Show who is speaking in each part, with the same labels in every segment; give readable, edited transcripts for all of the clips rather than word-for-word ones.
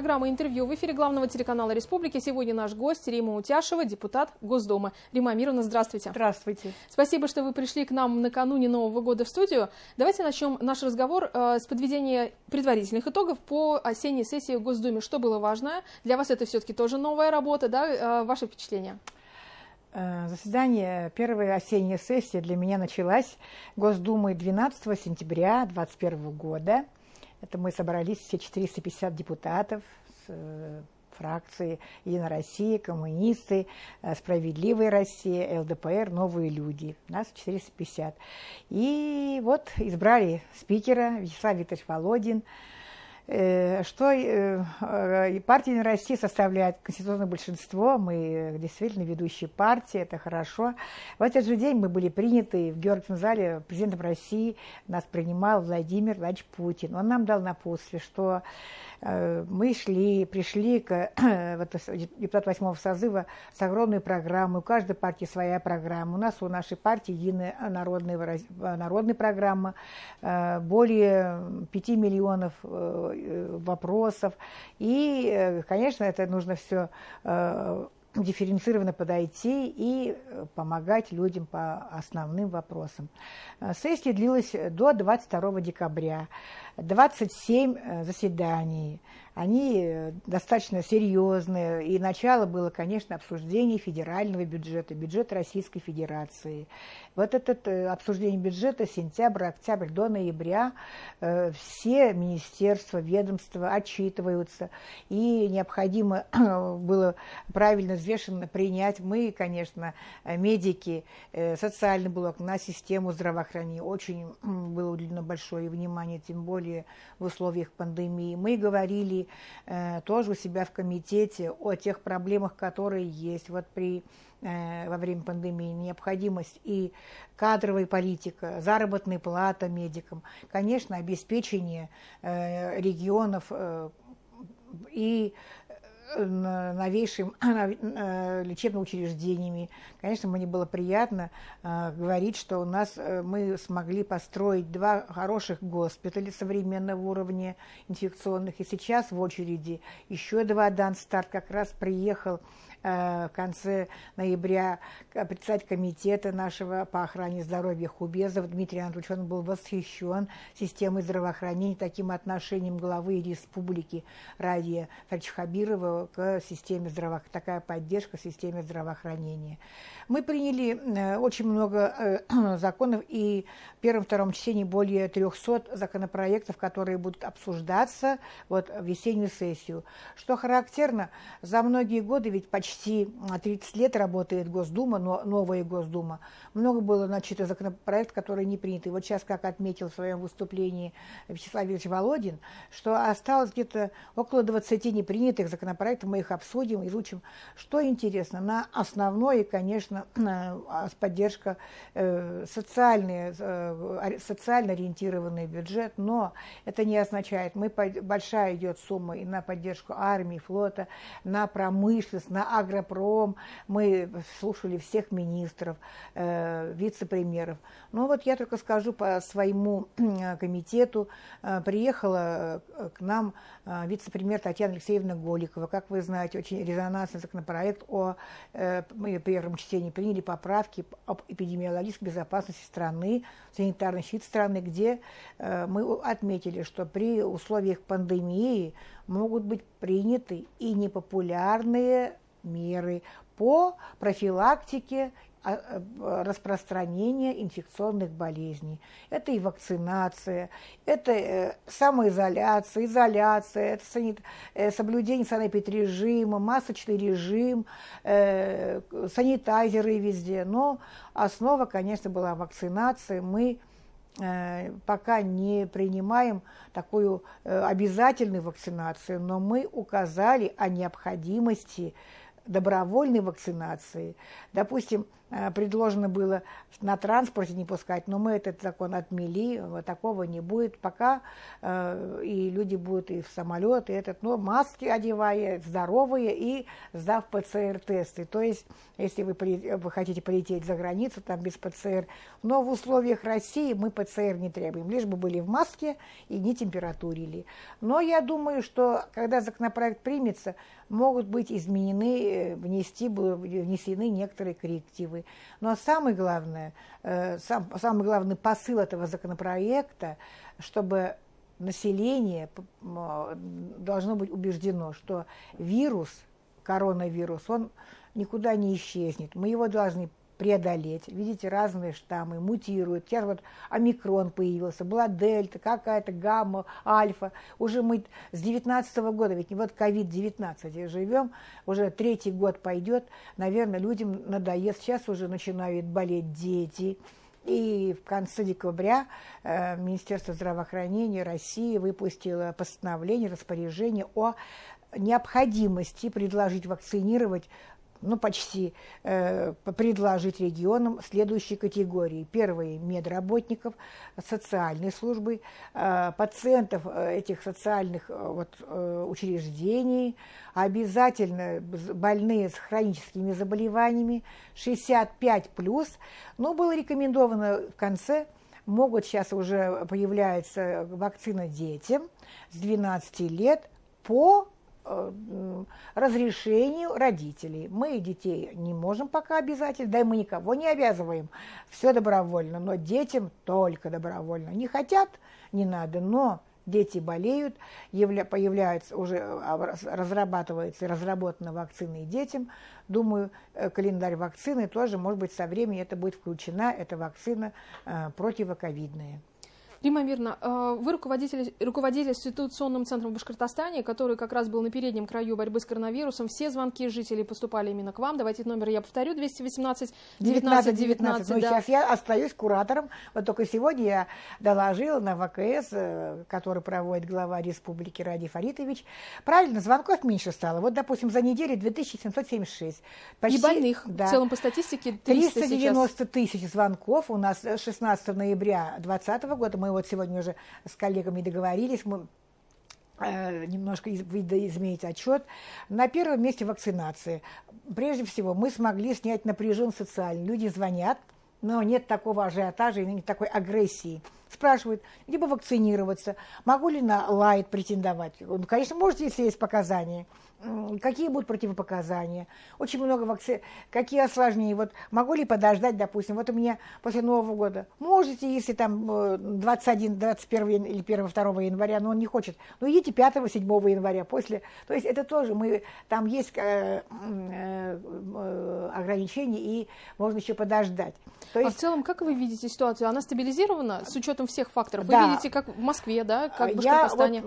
Speaker 1: программа «Интервью» в эфире главного телеканала Республики. Сегодня наш гость Рима Утяшева, депутат Госдумы. Рима Амировна, здравствуйте.
Speaker 2: Здравствуйте.
Speaker 1: Спасибо, что вы пришли к нам накануне Нового года в студию. Давайте начнем наш разговор с подведения предварительных итогов по осенней сессии в Госдуме. Что было важно? Для вас это все-таки тоже новая работа, да? Ваши впечатления?
Speaker 2: Заседание первой осенней сессии для меня началась Госдумой 12 сентября 2021 года. Это мы собрались все 450 депутатов с фракции «Единая Россия», коммунисты, «Справедливая Россия», ЛДПР, «Новые люди». Нас 450. И вот избрали спикера Вячеслав Викторович Володин. Партия «Единая Россия» составляет конституционное большинство, мы действительно ведущая партия, это хорошо. В этот же день мы были приняты в Георгиевском зале президентом России, нас принимал Владимир Владимирович Путин. Он нам дал напутствие, что мы пришли к депутату 8-го созыва с огромной программой, у каждой партии своя программа. У нашей партии единая народная программа, более 5 миллионов вопросов. И, конечно, это нужно все дифференцированно подойти и помогать людям по основным вопросам. Сессия длилась до 22 декабря. 27 заседаний. Они достаточно серьезные. И начало было, конечно, обсуждение федерального бюджета, бюджета Российской Федерации. Вот это обсуждение бюджета сентябрь, октябрь до ноября все министерства, ведомства отчитываются. И необходимо было правильно, взвешенно принять. Мы, конечно, медики, социальный блок на систему здравоохранения. Очень было уделено большое внимание, тем более в условиях пандемии. Мы говорили тоже у себя в комитете о тех проблемах, которые есть во время пандемии. Необходимость и кадровая политика, заработная плата медикам, конечно, обеспечение регионов и новейшими лечебными учреждениями. Конечно, мне было приятно говорить, что мы смогли построить 2 хороших госпиталя современного уровня инфекционных. И сейчас в очереди еще 2 дан старт. Как раз приехал в конце ноября председатель комитета нашего по охране здоровья Хубезов Дмитрий Анатольевич. Он был восхищен системой здравоохранения, таким отношением главы республики Радия Хабирова к системе здравоохранения. Такая поддержка системе здравоохранения. Мы приняли очень много законов, и в первом-втором чтении более 300 законопроектов, которые будут обсуждаться в весеннюю сессию. Что характерно, за многие годы, ведь почти 30 лет работает Госдума, новая Госдума, много было начато законопроектов, которые не приняты. Вот сейчас, как отметил в своем выступлении Вячеслав Викторович Володин, что осталось где-то около 20 непринятых законопроектов, мы их обсудим, изучим. Что интересно, на основное, конечно, поддержка социально ориентированный бюджет, но это не означает, большая идет сумма и на поддержку армии, флота, на промышленность, на агропром. Мы слушали всех министров, вице-премьеров. Но вот я только скажу по своему комитету, приехала к нам вице-премьер Татьяна Алексеевна Голикова. Как вы знаете, очень резонансный законопроект мы в первом чтении приняли поправки об эпидемиологической безопасности страны, санитарный щит страны, где мы отметили, что при условиях пандемии могут быть приняты и непопулярные меры по профилактике распространения инфекционных болезней. Это и вакцинация, это самоизоляция, изоляция, это соблюдение санэпидрежима, масочный режим, санитайзеры везде. Но основа, конечно, была вакцинация. Мы пока не принимаем такую обязательную вакцинацию, но мы указали о необходимости добровольной вакцинации. Допустим, предложено было на транспорте не пускать, но мы этот закон отмели, вот такого не будет, пока и люди будут и в самолет, и но маски одевая, здоровые и сдав ПЦР-тесты. То есть, если вы хотите полететь за границу, там без ПЦР, но в условиях России мы ПЦР не требуем, лишь бы были в маске и не температурили. Но я думаю, что когда законопроект примется, могут быть изменены, внесены некоторые коррективы. Но самый главный посыл этого законопроекта, чтобы население должно быть убеждено, что коронавирус, он никуда не исчезнет. Мы его должны преодолеть. Видите, разные штаммы мутируют. Сейчас вот омикрон появился, была дельта, какая-то гамма, альфа. Уже мы с 2019 года, ведь вот ковид-19 живем, уже 3-й год пойдет, наверное, людям надоест. Сейчас уже начинают болеть дети. И в конце декабря Министерство здравоохранения России выпустило постановление, распоряжение о необходимости предложить вакцинировать почти предложить регионам следующие категории. Первые – медработников, социальной службы, пациентов этих социальных учреждений, обязательно больные с хроническими заболеваниями, 65+. Но было рекомендовано в конце, сейчас уже появляется вакцина детям с 12 лет по разрешению родителей. Мы детей не можем пока обязательно, да и мы никого не обязываем. Все добровольно, но детям только добровольно. Не хотят, не надо, но дети болеют, появляется уже, разрабатывается и разработана вакцина и детям. Думаю, календарь вакцины тоже, может быть, со временем это будет включена, эта вакцина противоковидная.
Speaker 1: Римма Амировна, вы руководили ситуационным центром в Башкортостане, который как раз был на переднем краю борьбы с коронавирусом. Все звонки жителей поступали именно к вам. Давайте номер я повторю: 218 19 19.
Speaker 2: Ну, сейчас я остаюсь куратором. Вот только сегодня я доложила на ВКС, который проводит глава республики Ради Фаритович. Правильно, звонков меньше стало. Вот, допустим, за неделю 2776.
Speaker 1: Почти, и больных, да, в целом по статистике
Speaker 2: 390 тысяч звонков. У нас 16 ноября 2020 года. Мы вот сегодня уже с коллегами договорились, мы немножко изменить отчет. На первом месте вакцинации. Прежде всего, мы смогли снять напряженность социальную. Люди звонят, но нет такого ажиотажа и нет такой агрессии. Спрашивают, либо вакцинироваться, могу ли на лайт претендовать. Ну, конечно, можете, если есть показания. Какие будут противопоказания? Очень много вакцин. Какие осложнения? Вот могу ли подождать, допустим, вот у меня после Нового года. Можете, если там 21, 21 или 1, 2 января, но он не хочет. Ну, идите 5, 7 января после. То есть это тоже там есть ограничения, и можно еще подождать. То есть,
Speaker 1: в целом, как вы видите ситуацию? Она стабилизирована с учетом всех факторов?
Speaker 2: Да.
Speaker 1: Вы видите, как в Москве, да, как в Башкортостане?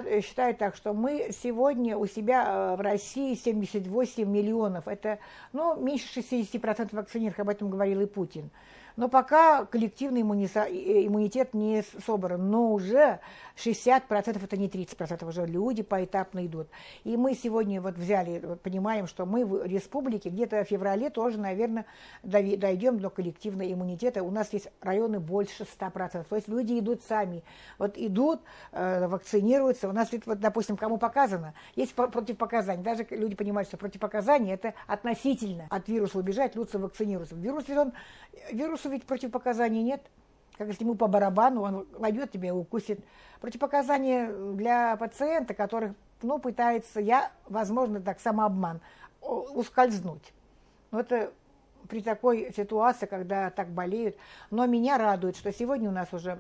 Speaker 2: Я считаю так, что мы сегодня у себя в России 78 миллионов. Это меньше 60% вакцинированных, об этом говорил и Путин. Но пока коллективный иммунитет не собран. Но уже 60%, это не 30%, уже люди поэтапно идут. И мы сегодня понимаем, что мы в республике где-то в феврале тоже, наверное, дойдем до коллективного иммунитета. У нас есть районы больше 100%. То есть люди идут сами. Идут, вакцинируются. У нас, допустим, кому показано, есть противопоказания. Даже люди понимают, что противопоказания это относительно. От вируса убежать, лучше вакцинироваться. Вирусу ведь противопоказаний нет. Как если ему по барабану, он найдет тебя и укусит. Противопоказания для пациента, которых, пытается, возможно, так самообман, ускользнуть. Это при такой ситуации, когда так болеют. Но меня радует, что сегодня у нас уже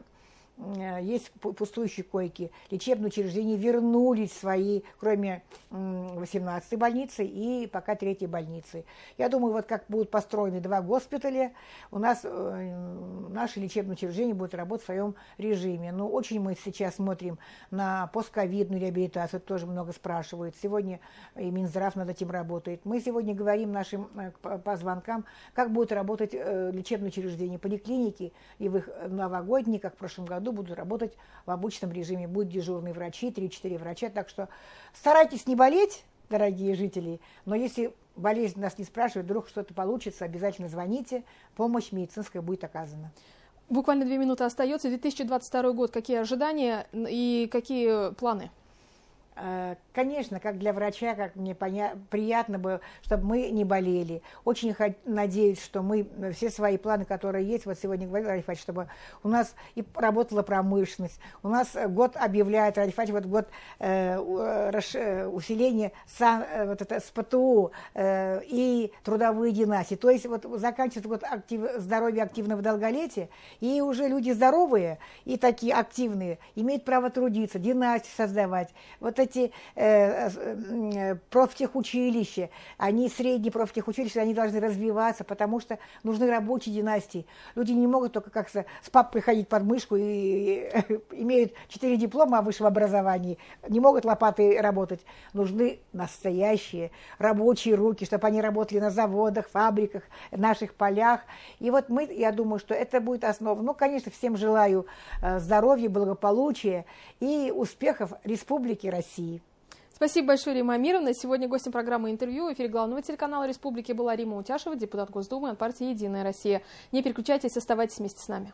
Speaker 2: есть пустующие койки, лечебные учреждения вернулись свои, кроме 18-й больницы и пока 3-й больницы. Я думаю, как будут построены 2 госпиталя, у нас наши лечебные учреждения будут работать в своем режиме. Но очень мы сейчас смотрим на постковидную реабилитацию, это тоже много спрашивают. Сегодня и Минздрав над этим работает. Мы сегодня говорим нашим по звонкам, как будут работать лечебные учреждения, поликлиники, и в их новогодние, как в прошлом году, будут работать в обычном режиме. Будут дежурные врачи, 3-4 врача. Так что старайтесь не болеть, дорогие жители. Но если болезнь нас не спрашивает, вдруг что-то получится, обязательно звоните, помощь медицинская будет оказана.
Speaker 1: Буквально 2 минуты остается. 2022 год. Какие ожидания и какие планы?
Speaker 2: Конечно, как для врача, как мне приятно бы, чтобы мы не болели. Очень надеюсь, что мы все свои планы, которые есть, вот сегодня говорил Ралиф, чтобы у нас и работала промышленность, у нас год объявляет Ралиф, вот год усиления вот это, СПТУ и трудовые династии. То есть вот заканчивается год здоровья активного долголетия, и уже люди здоровые и такие активные имеют право трудиться, династии создавать. Вот эти профтехучилища, они средние профтехучилища, они должны развиваться, потому что нужны рабочие династии. Люди не могут только как с папкой ходить под мышку и имеют 4 диплома о высшем образовании, не могут лопатой работать. Нужны настоящие рабочие руки, чтобы они работали на заводах, фабриках, наших полях. И вот я думаю, что это будет основа. Ну, конечно, всем желаю здоровья, благополучия и успехов Республики России.
Speaker 1: Спасибо большое, Рима Амировна. Сегодня гостем программы «Интервью» в эфире главного телеканала Республики была Рима Утяшева, депутат Госдумы от партии «Единая Россия». Не переключайтесь, оставайтесь вместе с нами.